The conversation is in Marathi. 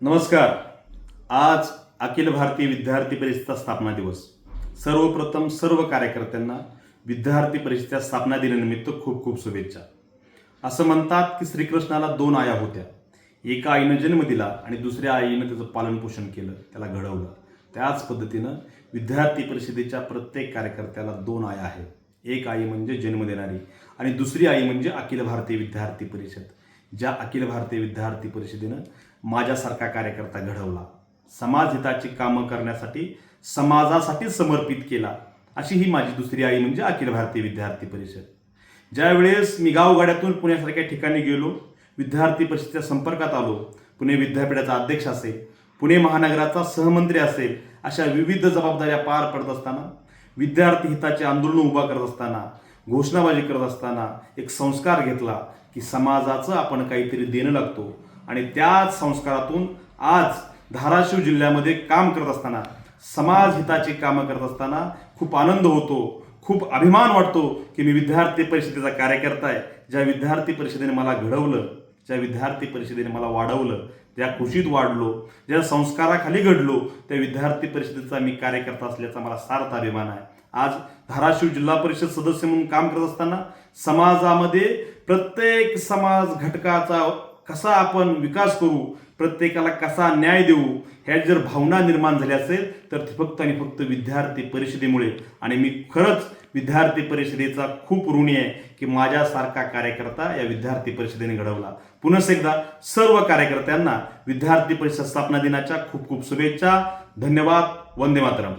नमस्कार. आज अखिल भारतीय विद्यार्थी परिषदेचा स्थापना दिवस. सर्वप्रथम सर्व कार्यकर्त्यांना विद्यार्थी परिषदेच्या स्थापना दिनानिमित्त खूप खूप शुभेच्छा. असं म्हणतात की श्रीकृष्णाला दोन आया होत्या. एका आईनं जन्म दिला आणि दुसऱ्या आईनं त्याचं पालनपोषण केलं, त्याला घडवलं. त्याच पद्धतीनं विद्यार्थी परिषदेच्या प्रत्येक कार्यकर्त्याला दोन आया आहेत. एक आई म्हणजे जन्म देणारी आणि दुसरी आई म्हणजे अखिल भारतीय विद्यार्थी परिषद. ज्या अखिल भारतीय विद्यार्थी परिषदेनं माझ्यासारखा कार्यकर्ता घडवला, समाज हिताची कामं करण्यासाठी समाजासाठी समर्पित केला, अशी ही माझी दुसरी आई म्हणजे अखिल भारतीय विद्यार्थी परिषद. ज्यावेळेस मी गावगाड्यातून पुण्यासारख्या ठिकाणी गेलो, विद्यार्थी परिषदेच्या संपर्कात आलो, पुणे विद्यापीठाचा अध्यक्ष असेल, पुणे महानगराचा सहमंत्री असेल, अशा विविध जबाबदाऱ्या पार पडत असताना, विद्यार्थी हिताचे आंदोलन उभा करत असताना, घोषणाबाजी करत असताना एक संस्कार घेतला की समाजाचं आपण काहीतरी देणं लागतो. आणि त्याच संस्कारातून आज धाराशिव जिल्ह्यामध्ये काम करत असताना, समाज हिताची कामं करत असताना खूप आनंद होतो, खूप अभिमान वाटतो की मी विद्यार्थी परिषदेचा कार्यकर्ता आहे. ज्या विद्यार्थी परिषदेने मला घडवलं, ज्या विद्यार्थी परिषदेने मला वाढवलं, ज्या खुशीत वाढलो, ज्या संस्काराखाली घडलो, त्या विद्यार्थी परिषदेचा मी कार्यकर्ता असल्याचा मला सार्थ अभिमान आहे. आज धाराशिव जिल्हा परिषद सदस्य म्हणून काम करत असताना समाजामध्ये प्रत्येक समाज घटकाचा कसा आपण विकास करू, प्रत्येकाला कसा न्याय देऊ, ह्या जर भावना निर्माण झाली असेल तर ती फक्त आणि फक्त विद्यार्थी परिषदेमुळे. आणि मी खरंच विद्यार्थी परिषदेचा खूप ऋणी आहे की माझ्यासारखा कार्यकर्ता या विद्यार्थी परिषदेने घडवला. पुन्हा एकदा सर्व कार्यकर्त्यांना विद्यार्थी परिषद स्थापना दिनाच्या खूप खूप शुभेच्छा. धन्यवाद. वंदे मातरम.